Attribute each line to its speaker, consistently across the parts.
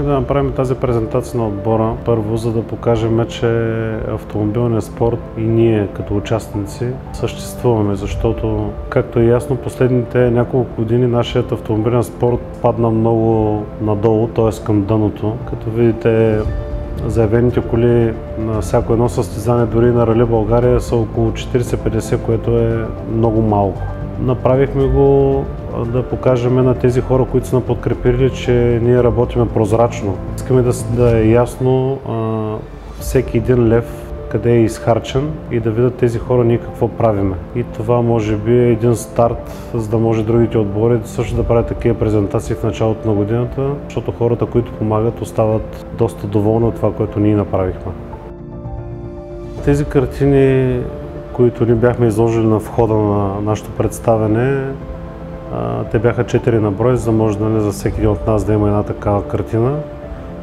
Speaker 1: да направим тази презентация на отбора. Първо, за да покажем, че автомобилният спорт и ние като участници съществуваме, защото, както е ясно, последните няколко години нашият автомобилен спорт падна много надолу, т.е. към дъното. Като видите, заявените коли на всяко едно състезание, дори на Рали България, са около 40-50, което е много малко. Направихме го да покажем на тези хора, които са подкрепили, че ние работиме прозрачно. Искаме да е ясно всеки един лев къде е изхарчен и да видят тези хора ние какво правиме. И това може би е един старт, за да може другите отбори също да правят такива презентации в началото на годината, защото хората, които помагат, остават доста доволни от това, което ние направихме. Тези картини, които ни бяхме изложили на входа на нашето представяне, те бяха 4 на брой, за да може да не за всеки един от нас да има една такава картина,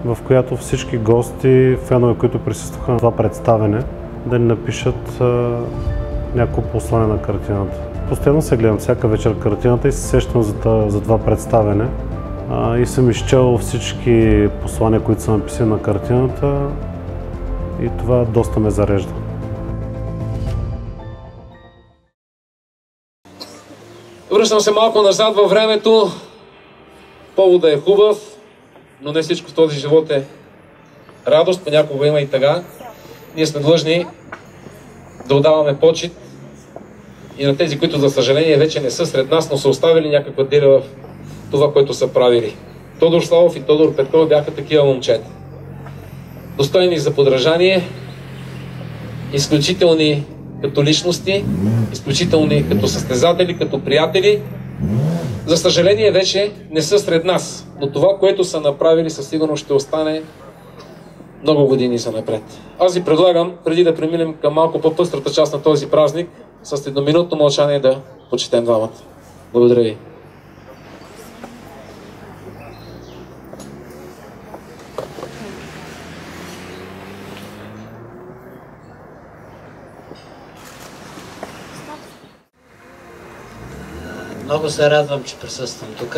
Speaker 1: в която всички гости, фенове, които присъстваха на това представяне, да ни напишат някакво послание на картината. Постоянно се гледам всяка вечер картината и се сещам за това представяне. И съм изчел всички послания, които са написани на картината, и това доста ме зарежда.
Speaker 2: Връщам се малко назад във времето. Поводът е хубав, но не всичко в този живот е радост, понякога има и тъга. Ние сме длъжни да отдаваме почит и на тези, които за съжаление вече не са сред нас, но са оставили някаква деля в това, което са правили. Тодор Славов и Тодор Петков бяха такива момчета. Достойни за подражание, изключителни като личности, изключителни като състезатели, като приятели. За съжаление вече не са сред нас, но това, което са направили, със сигурност ще остане много години за напред. Аз ви предлагам, преди да преминем към малко по-пъстрата част на този празник, с едноминутно мълчание да почетем двамата. Благодаря ви.
Speaker 3: Много се радвам, че присъствам тук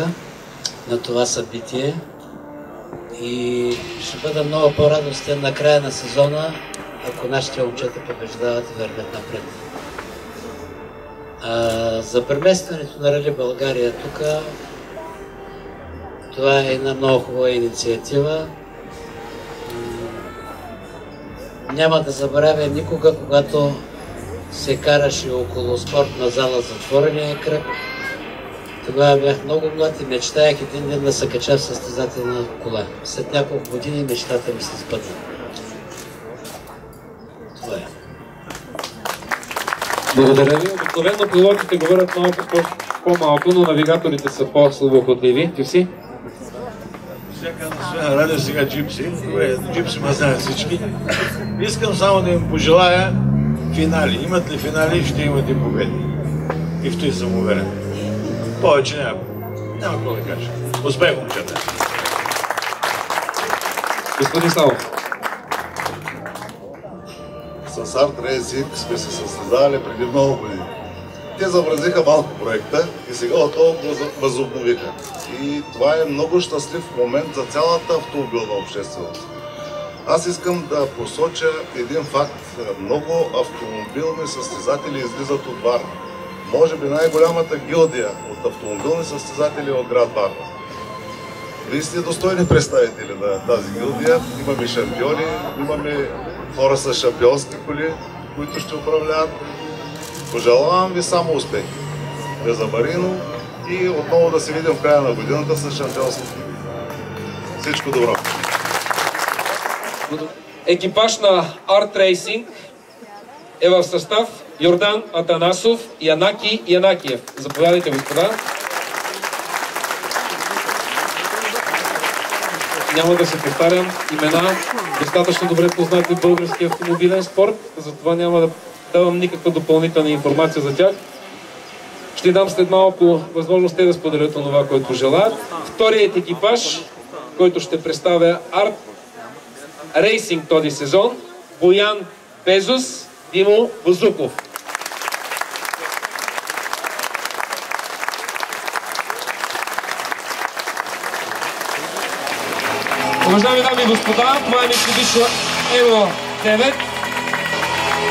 Speaker 3: на това събитие и ще бъда много по-радостен на края на сезона, ако нашите момчета побеждават и вървят напред. За преместването на Рали България тук, това е една много хубава инициатива. Няма да забравя никога, когато се караше около спортна зала затворения кръг. Тогава бях много млад и мечтаях един ден да се кача в състезателна кола. След няколко години мечтата ми се сбъдна. Това е.
Speaker 2: Благодаря ви. Обикновено пилотите говорят малко по-малко, но навигаторите са по-слабоходливи. Ти си?
Speaker 4: Всяка на радио сега Джипси. Джипси ме знаят всички. Искам само да им пожелая финали. Имат ли финали, ще имат и победи. И в той съм уверен. Повече няма. Няма какво да кажа. Успех, момчета!
Speaker 2: Господин Славов.
Speaker 5: С Арт Рейсинг сме се създавали преди много години. Те замразиха малко проекта и сега отново го възобновиха. И това е много щастлив момент за цялата автомобилна общественост. Аз искам да посоча един факт. Много автомобилни състезатели излизат от Варна. Може би най-голямата гилдия от автомобилни състезатели от град Варна. Вие сте достойни представители на тази гилдия. Имаме шампиони, имаме хора с шампионски коли, които ще управляват. Пожелавам ви само успех. Безамарино и отново да се видим в края на годината с шампионски коли. Всичко добро!
Speaker 2: Екипаж на Арт Рейсинг е в състав Йордан Атанасов и Янаки Янакиев. Заповядайте, господа. Няма да се повтарям имена, достатъчно добре познати в българския автомобилен спорт, затова няма да давам никаква допълнителна информация за тях. Ще дам след малко възможност те да споделят това, което желаят. Вторият екипаж, който ще представя Арт Рейсинг този сезон, Боян Безус, Димо Бузуков. Уважаеми дами и господа, това е Mitsubishi Evo 9.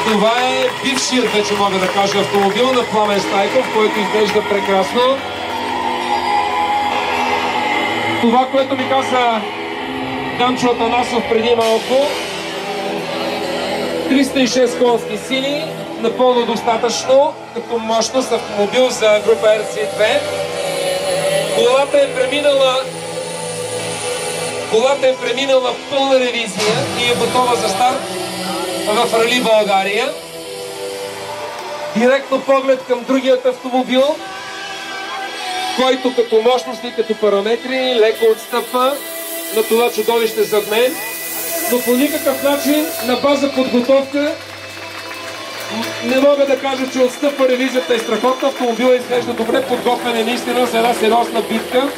Speaker 2: Това е бившият, вече мога да кажа, автомобил на Пламен Стайков, който изглежда прекрасно. Това, което ми каза Данчо Атанасов преди малко, 306 конски сили, напълно достатъчно като мощност автомобил за група RC2. Колата е преминала пълна ревизия и е готова за старт в Рали България. Директно поглед към другият автомобил, който като мощност и като параметри леко отстъпва на това чудовище зад мен, но по никакъв начин на база подготовка не мога да кажа, че отстъпва. Ревизията е страхотна, автомобилът изглежда добре подготвен, е наистина за една сериозна битка.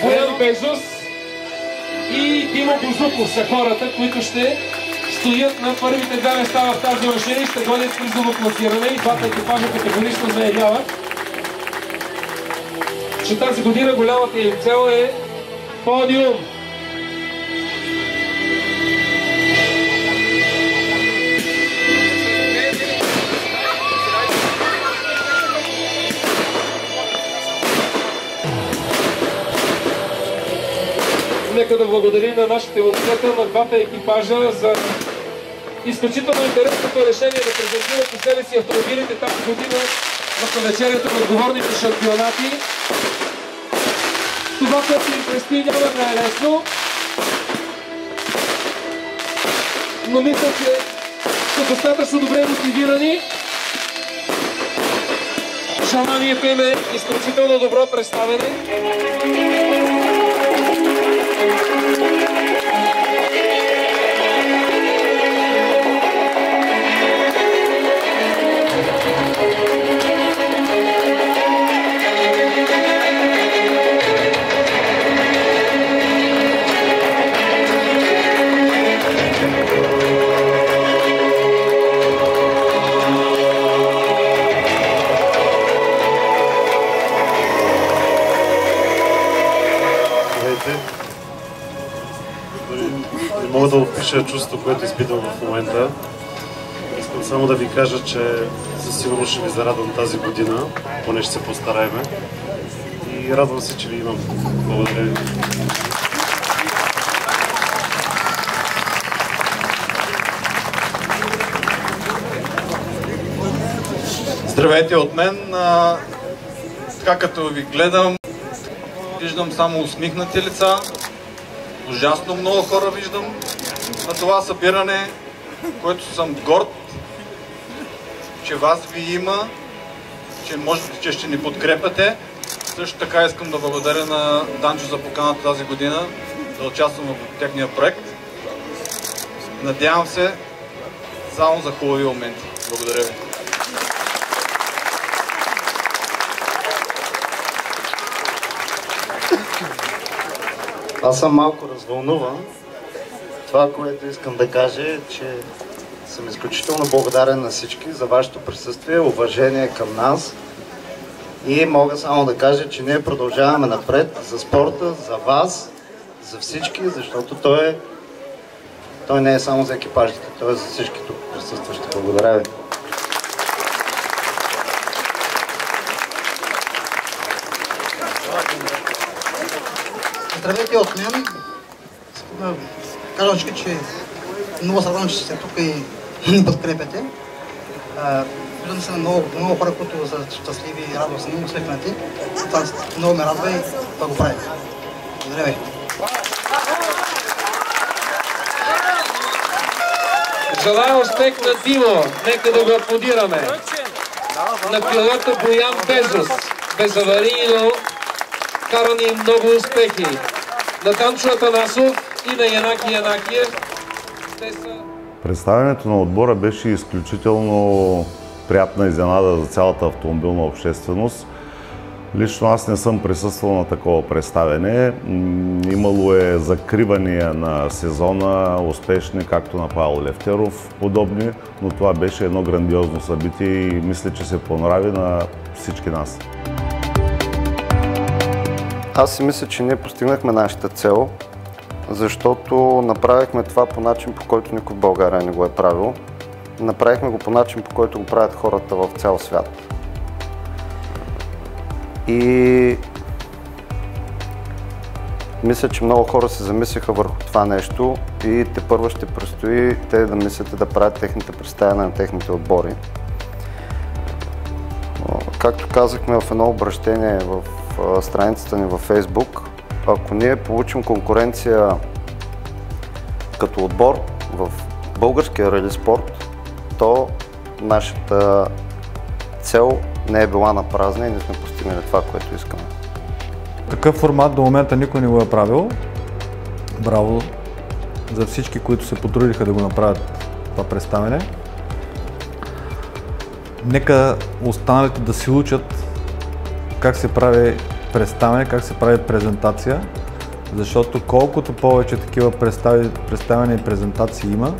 Speaker 2: Боян Безос и Димо Бузуков са хората, които ще стоят на първите две места в тази машина и ще гонят призово класиране, и двата екипажа категорично заявяват, че тази година голямата им цел е подиум. Нека да благодарим на нашите водители, на двата екипажа за изключително интересното решение да презентират по себе си автомобилите тази година в навечерието на отговорните шампионати. Това, което им предстои, няма да е лесно, но мисля, че са достатъчно добре мотивирани. Желанието им е изключително добро представяне.
Speaker 1: Не мога да опиша чувството, което изпитвам в момента. Искам само да ви кажа, че със сигурност ще ви зарадвам тази година, поне ще се постараем. И радвам се, че ви имам. Благодаря ви.
Speaker 6: Здравейте от мен. Така като ви гледам, виждам само усмихнати лица. Ужасно много хора виждам на това събиране, което съм горд, че вас ви има, че можете, че ще ни подкрепяте. Също така искам да благодаря на Данчо за поканата тази година да участвам в техния проект. Надявам се само за хубави моменти. Благодаря ви.
Speaker 7: Аз съм малко развълнуван. Това, което искам да кажа е, че съм изключително благодарен на всички за вашето присъствие, уважение към нас. И мога само да кажа, че ние продължаваме напред за спорта, за вас, за всички, защото той не е само за екипажите, той е за всички тук присъстващи. Благодаря ви.
Speaker 8: Здравейте от мен. Казвам, че много се радвам, че сте тук и ни подкрепяте. Виждам се на много хора, които са щастливи и радостни, усмихнати. Това много ме радва и да го правите. Благодаря ви.
Speaker 2: Желая успех на Димо. Нека да го аплодираме. На пилота Боян Безос. Безаварийно карани много успехи. На Данчо Атанасов и на Янаки Янакиев.
Speaker 9: Представянето на отбора беше изключително приятна изненада за цялата автомобилна общественост. Лично аз не съм присъствал на такова представяне. Имало е закривания на сезона, успешни, както на Павел Левтеров, подобни, но това беше едно грандиозно събитие и мисля, че се понрави на всички нас.
Speaker 7: Аз си мисля, че ние постигнахме нашата цел. защото направихме това по начин, по който никой в България не го е правил. Направихме го по начин, по който го правят хората в цял свят. И мисля, че много хора се замислиха върху това нещо и тепърва ще предстои те да мислят да правят техните представяния на техните отбори. Както казахме в едно обращение в страницата ни във Facebook, ако ние получим конкуренция като отбор в българския рали спорт, то нашата цел не е била на празна и не сме постигнали това, което искаме.
Speaker 10: Такъв формат до момента никой не го е правил. Браво за всички, които се потрудиха да го направят това представяне. Нека останалите да си учат как се прави представяне, как се прави презентация, защото колкото повече такива представяне и презентации има,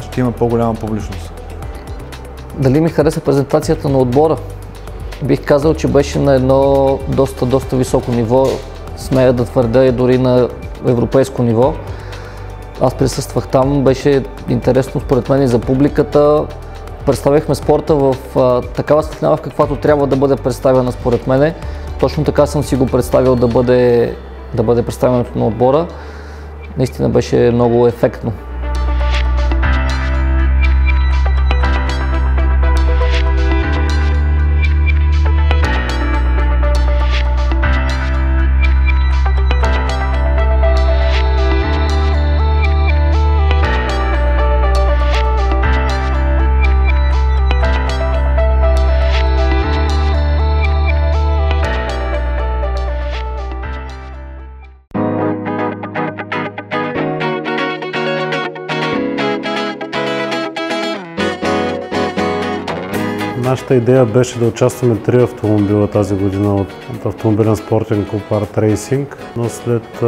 Speaker 10: ще има по-голяма публичност.
Speaker 11: Дали ми хареса презентацията на отбора? Бих казал, че беше на едно доста високо ниво, смея да твърдя и дори на европейско ниво. Аз присъствах там, беше интересно според мен и за публиката. Представихме спорта в такава светлина, в каквато трябва да бъде представена според мен. Точно така съм си го представил да бъде представянето на отбора. Наистина беше много ефектно.
Speaker 1: Нашата идея беше да участваме 3 автомобила тази година от автомобилен спортен клуб Арт Racing, но след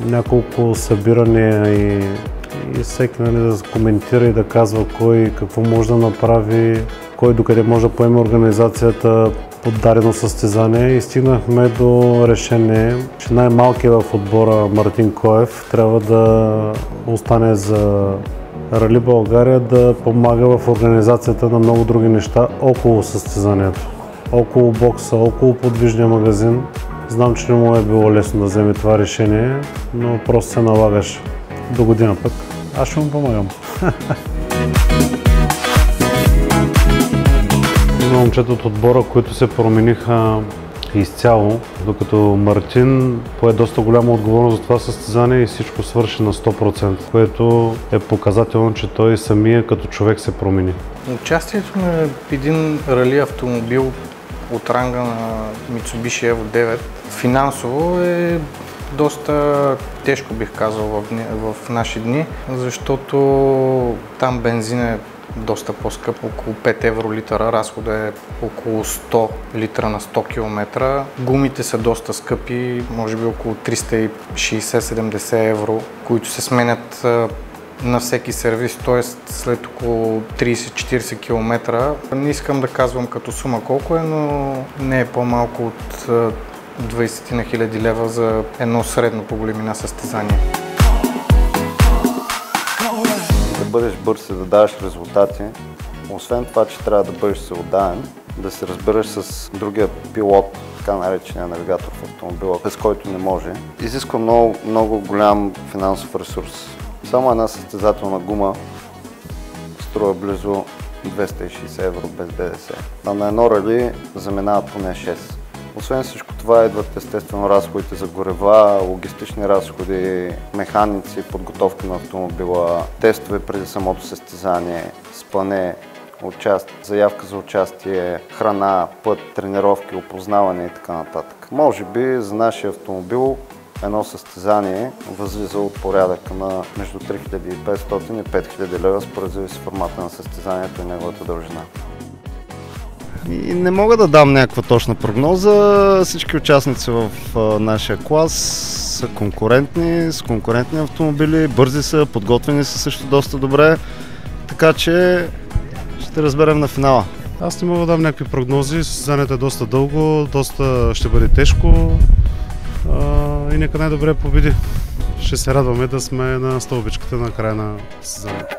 Speaker 1: няколко събирания и всеки да коментира и да казва кой какво може да направи, кой докъде може да поеме организацията под дадено състезание и стигнахме до решение, че най-малкият в отбора Мартин Коев трябва да остане за Рали България да помага в организацията на много други неща около състезанието. Около бокса, около подвижния магазин. Знам, че не му е било лесно да вземе това решение, но просто се налагаш. До година пък аз ще му помагам. Има момчета от отбора, които се промениха изцяло, докато Мартин пое доста голяма отговорност за това състезание и всичко свърши на 100%, което е показателно, че той самия като човек се промени.
Speaker 12: Участието на един рали автомобил от ранга на Mitsubishi Evo 9 финансово е доста тежко, бих казал, в наши дни, защото там бензин е доста по-скъп, около 5 евро литъра, разходът е около 100 литра на 100 км. Гумите са доста скъпи, може би около 360-70 евро, които се сменят на всеки сервис, т.е. след около 30-40 км. Не искам да казвам като сума колко е, но не е по-малко от 20 000 лева за едно средно по големина състезание.
Speaker 7: Да бъдеш бърз и да даваш резултати, освен това, че трябва да бъдеш всеотдаен, да се разбереш с другия пилот, така наречения навигатор в автомобила, без който не може, изисква много голям финансов ресурс. Само една състезателна гума струва близо 260 евро без ДДС, а на едно рали заминават поне 6. Освен всичко това идват естествено разходите за горева, логистични разходи, механици, подготовка на автомобила, тестове преди самото състезание, спане, заявка за участие, храна, път, тренировки, опознаване и така нататък. Може би за нашия автомобил едно състезание възлиза от порядъка на между 3500 и 5000 лева, според зависи формата на състезанието и неговата дължина. И не мога да дам някаква точна прогноза. Всички участници в нашия клас са конкурентни, с конкурентни автомобили, бързи са, подготвени са също доста добре, така че ще разберем на финала.
Speaker 1: Аз не мога да дам някакви прогнози, състезанието е доста дълго, доста ще бъде тежко и нека най-добре победи. ще се радваме да сме на стълбичката на края на състезанието.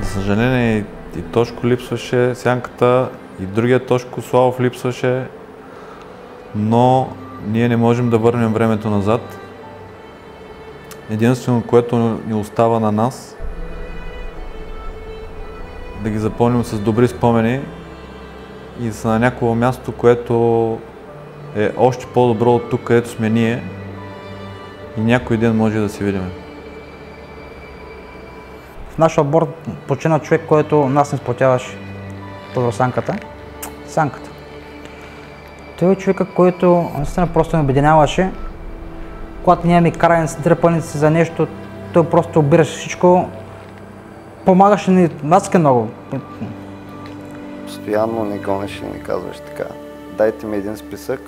Speaker 10: За съжаление и Тошко липсваше, Сянката, и другия Тошко Славов липсваше, но ние не можем да върнем времето назад. Единствено, което ни остава на нас, да ги запомним с добри спомени и да са на някакво място, което е още по-добро от тук, където сме ние, и някой ден може да се видим.
Speaker 8: В нашия отбор почина човек, който нас не сплотяваше, Тодор Санката. Санката. Той е човека, който наистина просто ни обединяваше. Когато нямаме караници, дръпаници за нещо, той просто обираше всичко. Помагаше ни адски много.
Speaker 7: Постоянно ни гонеше и ни казваше така: дайте ми един списък,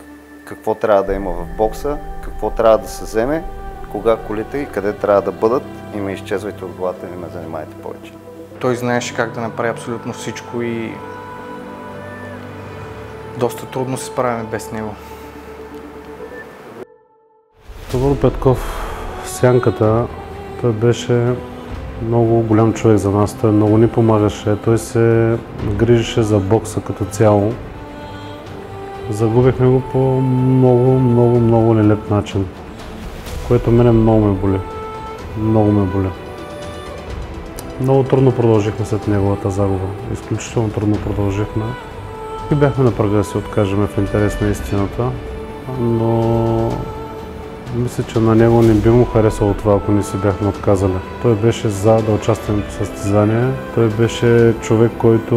Speaker 7: какво трябва да има в бокса, какво трябва да се вземе, кога колите и къде трябва да бъдат, и ме изчезвайте от главата и не ме занимайте повече.
Speaker 12: Той знаеше как да направи абсолютно всичко и доста трудно се справяме без него.
Speaker 1: Тодор Петков, Сянката, той беше много голям човек за нас, той много ни помагаше, той се грижеше за бокса като цяло. Загубихме го по много нелеп начин, което мене много ме боли. Много ме боли. Много трудно продължихме след неговата загуба. Изключително трудно продължихме. И бяхме на прага да се откажем в интерес на истината, но мисля, че на него не би му харесало това, ако не си бяхме отказали. Той беше за да участваме в състезание. Той беше човек, който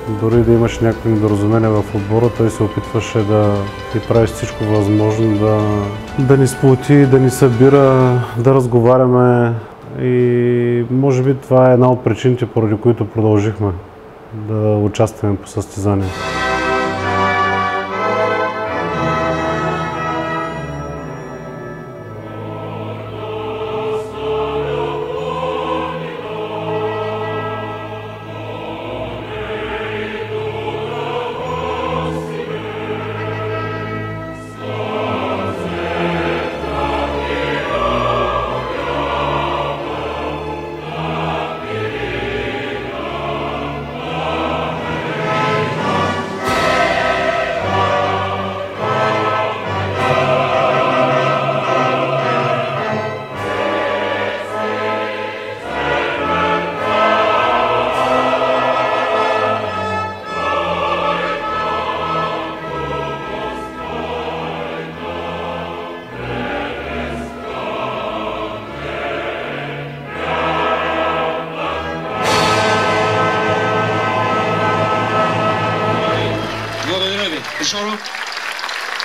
Speaker 1: дори да имаше някакви недоразумения в отбора, той се опитваше да и прави всичко възможно да ни сплоти, да ни събира, да разговаряме. И може би това е една от причините, поради които продължихме да участваме по състезание.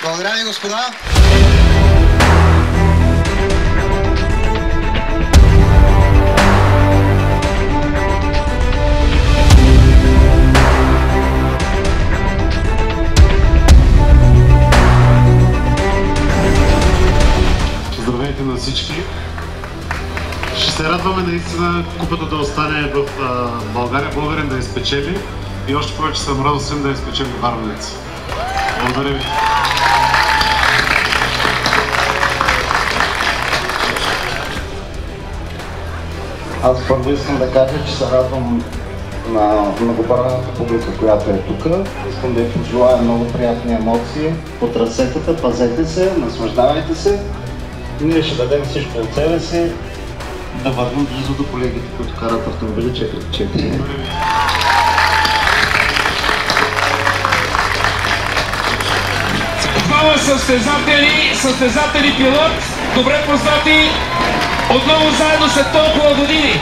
Speaker 13: Благодаря ви, господа.
Speaker 1: Здравейте на всички. Ще се радваме наистина купата да остане в България, българин да я спечели и още повече съм радостен да я спечели Варненец. Благодаря ви.
Speaker 7: Аз първо искам да кажа, че се радвам на многобройната публика, която е тук. Искам да ви пожелая много приятни емоции от разсетата, пазете се, наслаждавайте се. Ние ще дадем всичко от себе си, да върнем близо до колегите, които карат автомобили 4x4.
Speaker 2: Двама състезатели пилот, добре познати, отново заедно след толкова години.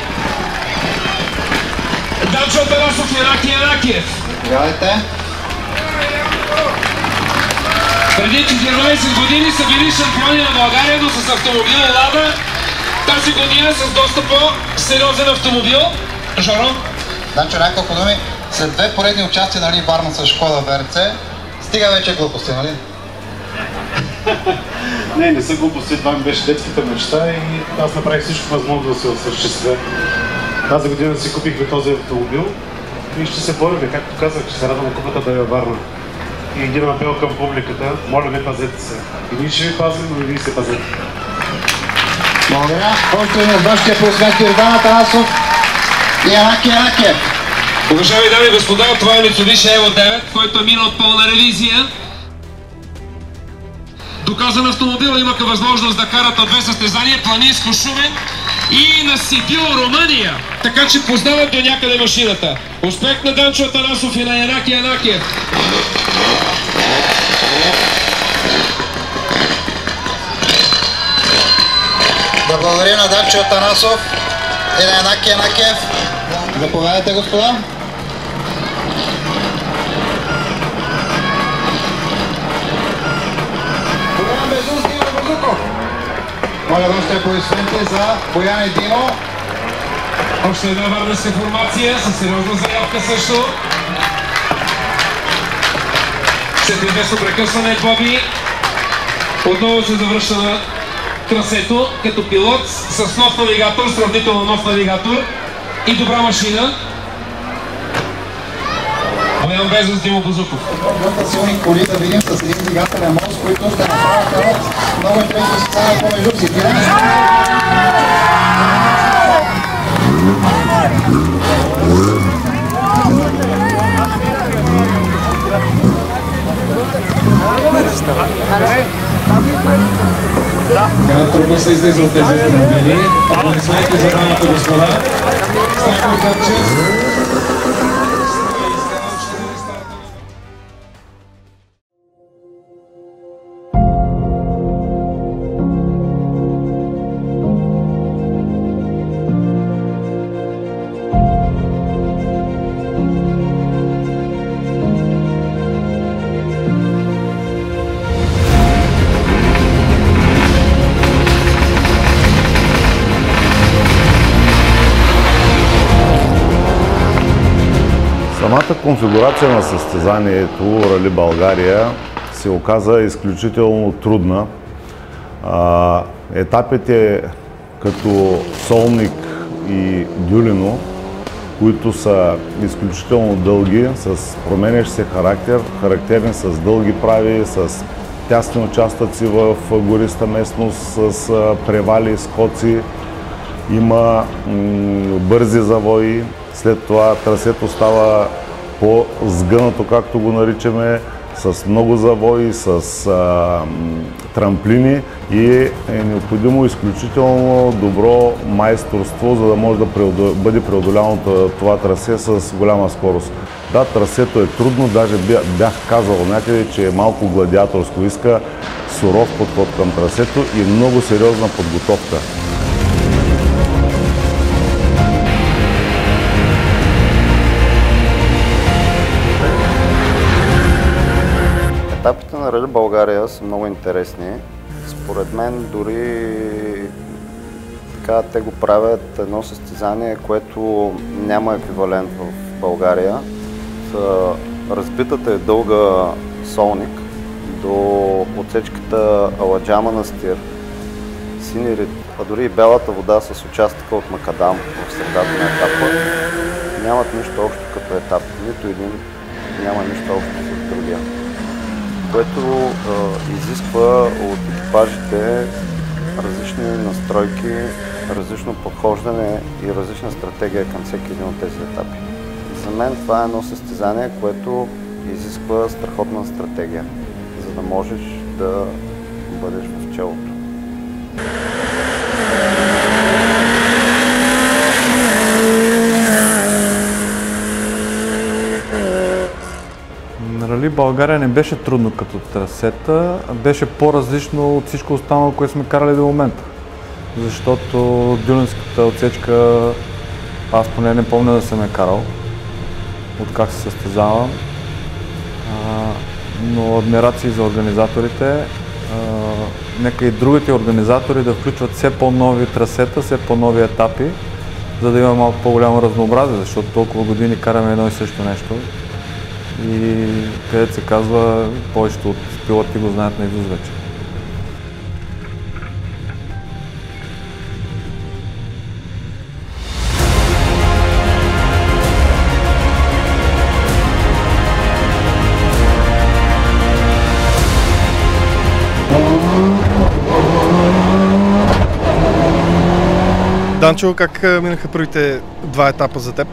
Speaker 2: Данчо Тарасов и Раки Янакиев.
Speaker 7: Здравейте!
Speaker 2: Преди 14 години са били шампиони на България, но с автомобила Лада. Тази година с доста по-сериозен автомобил. Жоро?
Speaker 13: Значи няколко думи. След 2 поредни участия, нали, Варна с Шкода ВРЦ, стига вече глупости, нали?
Speaker 1: Не са глупости, това ми беше детската мечта и аз направих всичко възможно да се осъществя. Тази година си купихме този автомобил и ще се борим, както казах, че се радвам купата да е във Варна. И един апел към публиката, моля ви, пазете се. И ние ще ви пазим, но и вие се пазете.
Speaker 13: Благодаря. Който на вашите аплодисменти Йордан Атанасов и Янаки Янакиев.
Speaker 2: Уважаеми дами и господа, това е Mitsubishi Evo 9, който е минал пълна ревизия. Доказан автомобил, имаха възможност да карат на 2 състезания, Планинско Шумен и на Сибил Румъния. Така че познават до някъде машината. Успех на Данчо Атанасов и на Янаки Янакиев.
Speaker 13: Да благодаря на Данчо Атанасов и на Янаки Янакиев. Заповядайте, господа. Моля вашите аплодисменти за Боян и Димо.
Speaker 2: Още една варненска формация със сериозна заявка също. След известно прекъсване Боби отново се завръща на трасето като пилот с нов навигатор, сравнително нов навигатор и добра машина. Боян Безос, Димо Бозуков.
Speaker 13: Доста силни коли да видим с един двигателен мост, които ще направят много интересно състезание помежду си.
Speaker 2: Как трудно се излиза от тези автомобили. Аплодисменти за дамата, господа. Станко Кърчев.
Speaker 9: Самата конфигурация на състезанието Рали България се оказа изключително трудна. Етапите като Солник и Дюлино, които са изключително дълги, с променящ се характер, характерни с дълги прави, с тясни участъци в гориста местност, с превали, скоци, има бързи завои. След това трасето става по-сгънато, както го наричаме, с много завои, с трамплини и е необходимо изключително добро майсторство, за да може да бъде преодоляно това трасе с голяма скорост. Да, трасето е трудно, даже бях казал някъде, че е малко гладиаторско, иска суров подход към трасето и много сериозна подготовка.
Speaker 7: Етапите на Рали България са много интересни. Според мен дори така те го правят едно състезание, което няма еквивалент в България. Разбитата е дълга Солник до отсечката Аладжа Манастир, Сини Рид, а дори и бялата вода с участъка от Макадам в средата на етапа нямат нищо общо като етап. Нито един няма нищо общо с другия, което изисква от екипажите различни настройки, различно подхождане и различна стратегия към всеки един от тези етапи. За мен това е едно състезание, което изисква страхотна стратегия, за да можеш да бъдеш в челото.
Speaker 10: Рали България не беше трудно като трасета, беше по-различно от всичко останало, което сме карали до момента. Защото дюлинската отсечка аз поне не помня да съм я карал, от как се състезавам. Но адмирации за организаторите. нека и другите организатори да включват все по-нови трасета, все по-нови етапи, за да има малко по-голямо разнообразие, защото толкова години караме едно и също нещо. И където се казва, повечето от пилоти го знаят наизуст вече.
Speaker 14: Данчо, как минаха първите два етапа за теб?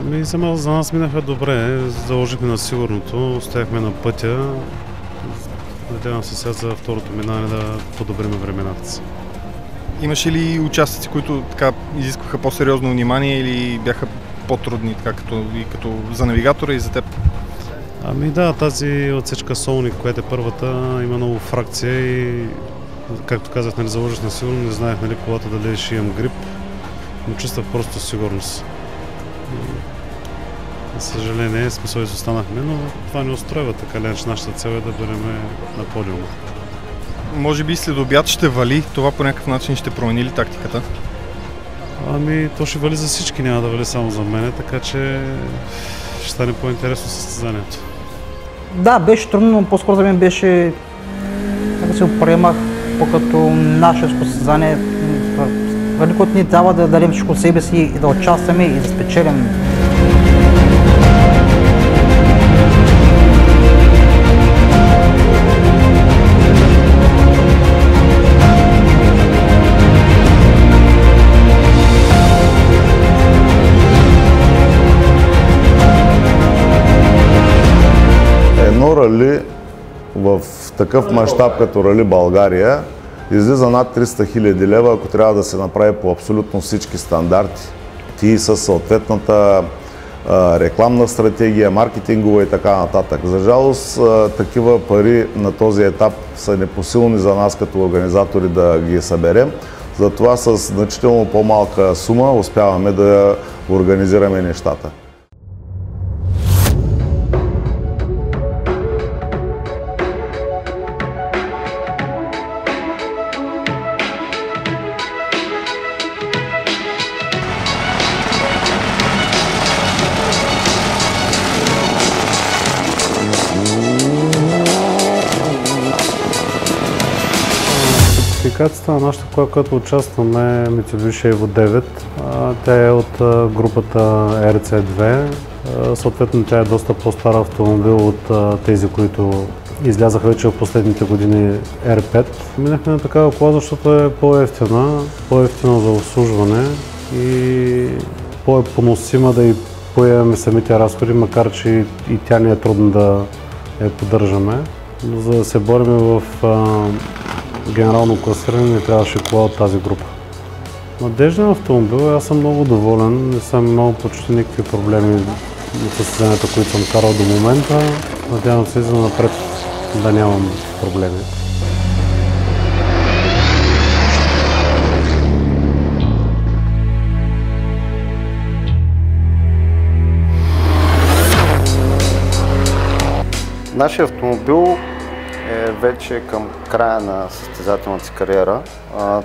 Speaker 1: Ами за нас минаха добре, заложихме на сигурното, стояхме на пътя. Надявам се сега за второто минане да подобрим времената си.
Speaker 14: Имаше ли участъци, които така изискваха по-сериозно внимание или бяха по-трудни, така като за навигатора и за теб?
Speaker 1: Ами да, тази отсечка Солник, която е първата, има много фракция и както казах, нали, заложих на сигурно, не знаех нали, колата дали ще имам грип, но чувствах просто сигурност. За съжаление, смисъл изостанахме, но това не устройва така ли, че нашата цел е да бъдем на подиума.
Speaker 14: Може би след обяд ще вали, това по някакъв начин ще промени ли тактиката?
Speaker 1: Ами, то ще вали за всички, няма да вали само за мене, така че ще стане по-интересно състезанието.
Speaker 8: Да, беше трудно, но по-скоро за мен беше, така се приемах по-като наше състезание, в което ние трябва да дадем всичко от себе си и да участваме и да спечелим.
Speaker 9: Едно рали в такъв мащаб като Рали България излиза над 300 000 лева, ако трябва да се направи по абсолютно всички стандарти. И със съответната рекламна стратегия, маркетингова и така нататък. За жалост, такива пари на този етап са непосилни за нас като организатори да ги съберем. Затова с значително по-малка сума успяваме да организираме нещата.
Speaker 1: Спецификацията на нашата кола, която участваме, Mitsubishi Evo 9, тя е от групата RC2. Съответно, тя е доста по-стар автомобил от тези, които излязаха вече в последните години R5. Минахме на такава кола, защото е по-евтина за обслужване и по-поносима да и поемаме самите разходи, макар че и тя не е трудно да я поддържаме. За да се борим в генерално класиране, не трябваше кола от тази група. Надежден автомобил, аз съм много доволен, не съм имал почти никакви проблеми от състезанията, които съм карал до момента. Надявам се за напред да нямам проблеми.
Speaker 7: Нашия автомобил е вече към края на състезателната си кариера.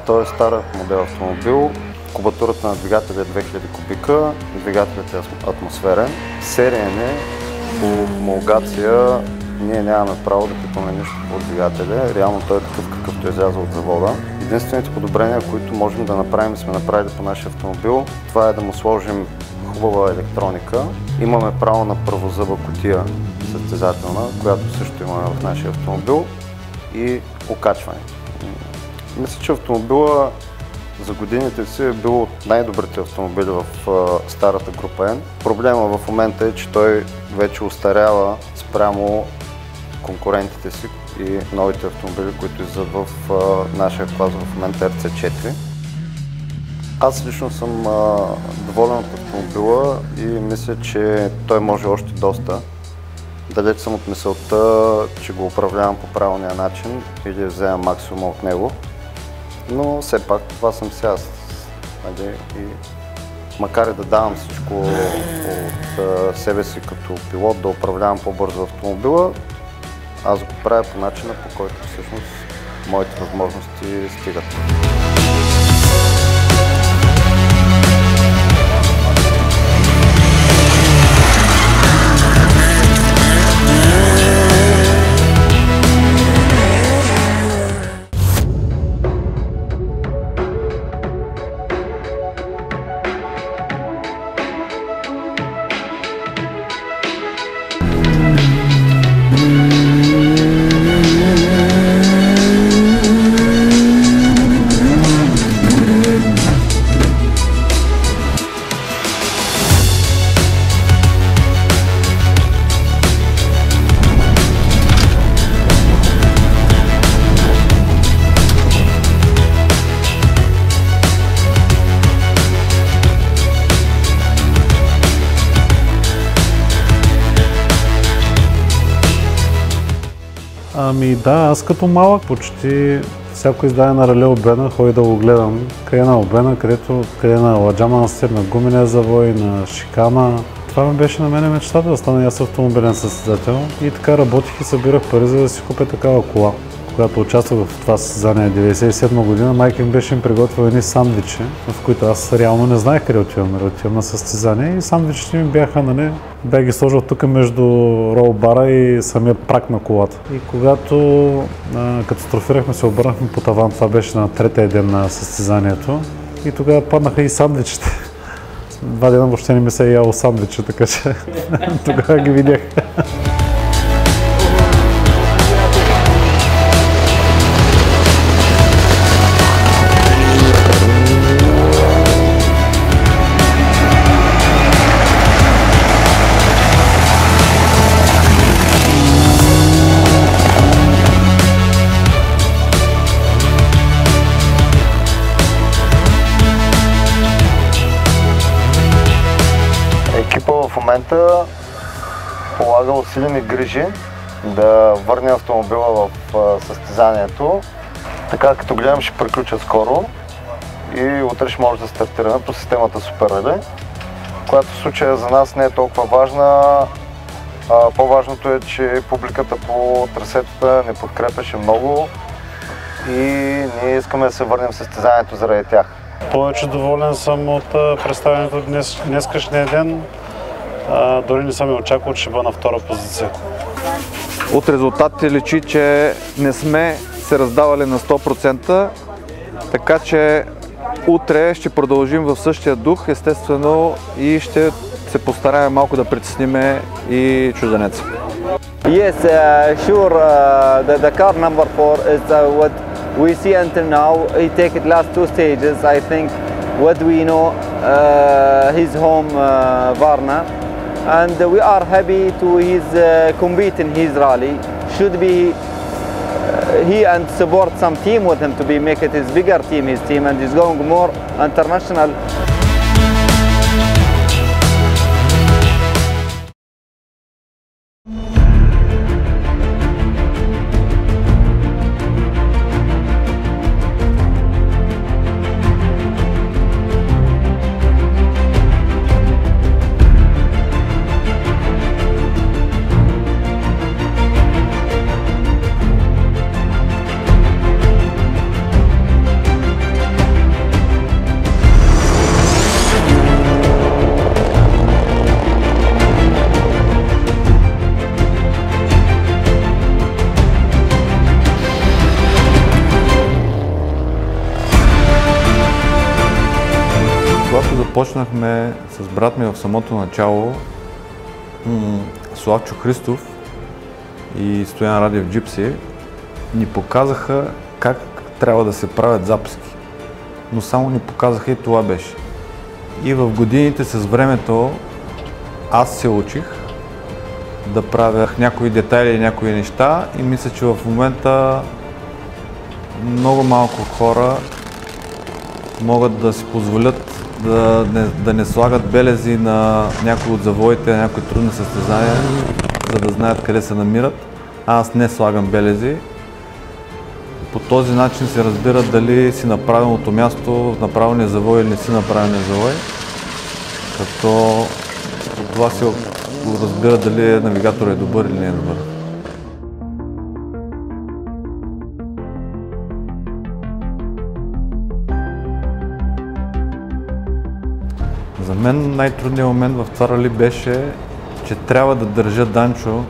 Speaker 7: Той е стар модел автомобил. Кубатурата на двигателя е 2000 кубика, двигателят е атмосферен. Сериен е, по homологация ние нямаме право да пипаме нищо по двигателя. Реално той е такъв, какъвто е излязъл от завода. Единствените подобрения, които можем да направим, сме направили по нашия автомобил, това е да му сложим хубава електроника. Имаме право на първозъба кутия състезателна, която също имаме в нашия автомобил, и окачване. Мисля, че автомобила за годините си е бил от най-добрите автомобили в старата група N. Проблема в момента е, че той вече устарява спрямо конкурентите си и новите автомобили, които излизат в нашия клас в момента RC4. Аз лично съм доволен от автомобила и мисля, че той може още доста. Далеч съм от мисълта, че го управлявам по правилния начин и да взема максимума от него. Но все пак това съм си аз. И макар и да давам всичко от себе си като пилот, да управлявам по-бързо автомобила, аз го правя по начина, по който всъщност моите възможности стигат.
Speaker 1: Ами да, аз като малък почти всяко издание на Рали Обена ходих да го гледам. Къде на Обена, къде на Ладжа манастир, на Гумения завой, на Шикана. Това ми беше на мене мечтата да стана и аз автомобилен състезател. И така работих и събирах пари, за да си купя такава кола. Когато участвах в това състезание 1997 година, майка ми беше им приготвила едни сандвичи, в които аз реално не знаех къде отивам. Отивам на състезание и сандвичите ми бяха, нали, бях ги сложил тук между ролбара и самия прак на колата. И когато катастрофирахме, се обърнахме по таван, това беше на третия ден на състезанието. И тогава паднаха и сандвичите. 2 дена въобще не ми се е яло сандвичи, така че тогава ги видях.
Speaker 7: В момента полага усилени грижи да върне автомобила в състезанието. Така, като гледам, ще приключа скоро и утре ще може да стартираме по системата Супер Рали, която в случая за нас не е толкова важна. По-важното е, че публиката по трасетата не подкрепяше много и ние искаме да се върнем в състезанието заради тях.
Speaker 1: Повече доволен съм от представянето днескашния ден. Дори не съм и очаквал, че ще бъда на втора позиция.
Speaker 10: От резултатите личи, че не сме се раздавали на 100%, така че утре ще продължим в същия дух, естествено, и ще се постараем малко да притесниме и чужденеца.
Speaker 15: Yes, sure. The car number 4 is what we see until now. He take it last 2 stages. I think what we know, his home Varna, and we are happy to his compete in his rally. Should be he and support some team with him to be make it his bigger team, his team, and he's going more international.
Speaker 10: Когато започнахме с брат ми в самото начало, Славчо Христов и Стоян Радев Джипси ни показаха как трябва да се правят записки. Но само ни показаха и това беше. И в годините с времето аз се учих да правя някои детайли и някои неща и мисля, че в момента много малко хора могат да си позволят да не слагат белези на някои от завоите, на някои трудни състезания, за да знаят къде се намират. Аз не слагам белези. По този начин се разбира дали си на правилното място, на правилния завой или не си на правилния завой. Като това се разбира дали навигатор е добър или не е добър. мен най-трудният момент в това рали беше, че трябва да държа Данчо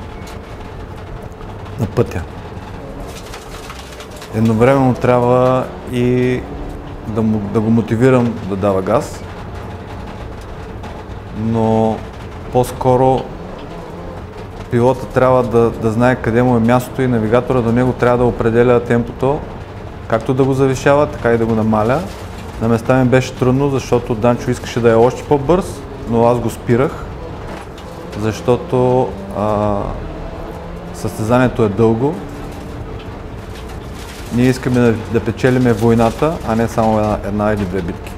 Speaker 10: на пътя. Едновременно трябва и да го мотивирам да дава газ, но по-скоро пилота трябва да знае къде му е мястото и навигатора до него трябва да определя темпото, както да го завишава, така и да го намаля. На места ми беше трудно, защото Данчо искаше да е още по-бърз, но аз го спирах, защото състезанието е дълго. Ние искаме да печелиме войната, а не само една или две битки.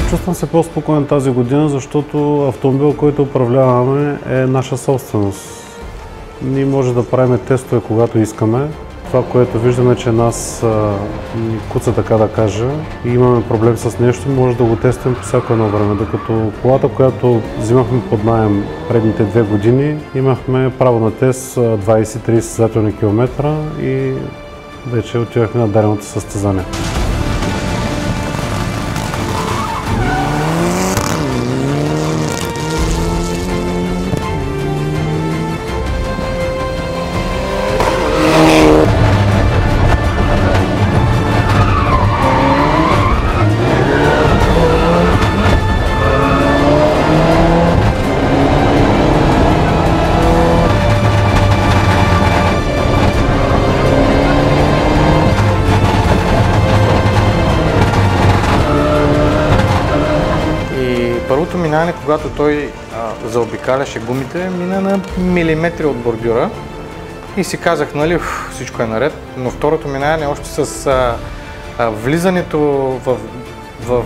Speaker 1: Чувствам се по-спокоен тази година, защото автомобил, който управляваме, е наша собственост. Ние може да правим тестове, когато искаме. Това, което виждаме, че нас ни куца, така да кажа, и имаме проблем с нещо, може да го тестваме по всяко едно време. Докато колата, която взимахме под наем предните 2 години, имахме право на тест 20-30 състезателни километра и вече отивахме на даденото състезание.
Speaker 12: Първото минаване, когато той заобикаляше гумите, мина на милиметри от бордюра и си казах, нали, всичко е наред, но второто минаване още с влизането в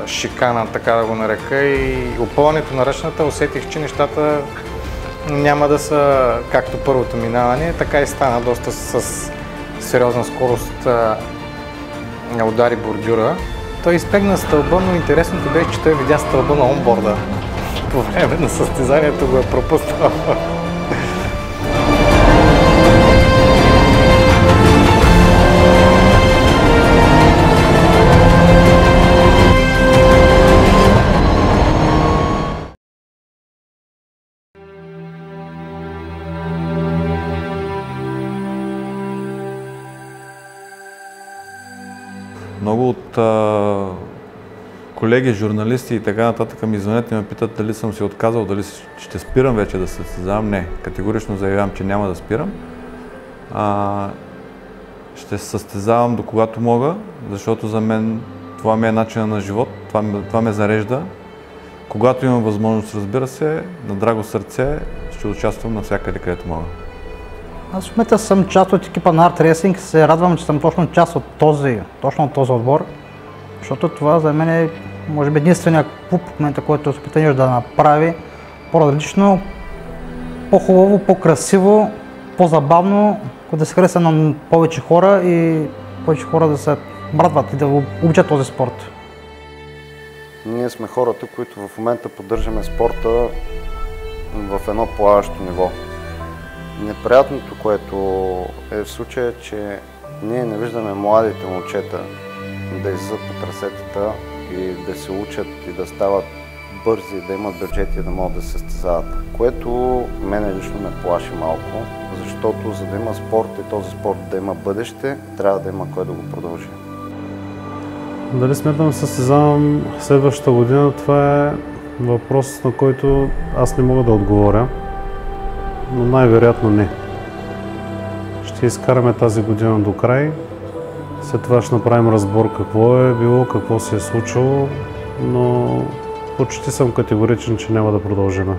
Speaker 12: шикана, така да го нарека, и опъването на ръчната, усетих, че нещата няма да са както първото минаване, така и стана доста с сериозна скорост удари бордюра. Той изпегна стълба, но интересното беше, че той видя стълба на онборда. По време на състезанието го е пропуснал.
Speaker 10: Много от колеги, журналисти и така нататък ми звънят и ме питат дали съм се отказал, дали ще спирам вече да се състезавам. Не, категорично заявявам, че няма да спирам. Ще се състезавам до когато мога, защото за мен това ми е начинът на живот, това ме зарежда. Когато имам възможност, разбира се, на драго сърце ще участвам навсякъде, където мога.
Speaker 8: Аз в момента съм част от екипа на Art Racing, се радвам, че съм точно част от този отбор, защото това за мен е, може би, единственият клуб в момента, който се опитваш да направи по-различно, по-хубаво, по-красиво, по-забавно, да се хареса на повече хора и повече хора да се радват и да обичат този спорт.
Speaker 7: Ние сме хората, които в момента поддържаме спорта в едно плаващо ниво. Неприятното, което е в случая, че ние не виждаме младите момчета да излизат по трасетата и да се учат и да стават бързи, да имат бюджети и да могат да се състезават. Което мене лично ме плаши малко, защото за да има спорт и този спорт да има бъдеще, трябва да има кой да го продължи.
Speaker 1: Дали смятам да се състезавам следващата година, това е въпрос, на който аз не мога да отговоря, но най-вероятно не. Ще изкараме тази година до край, след това ще направим разбор какво е било, какво се е случило, но почти съм категоричен, че няма да продължим.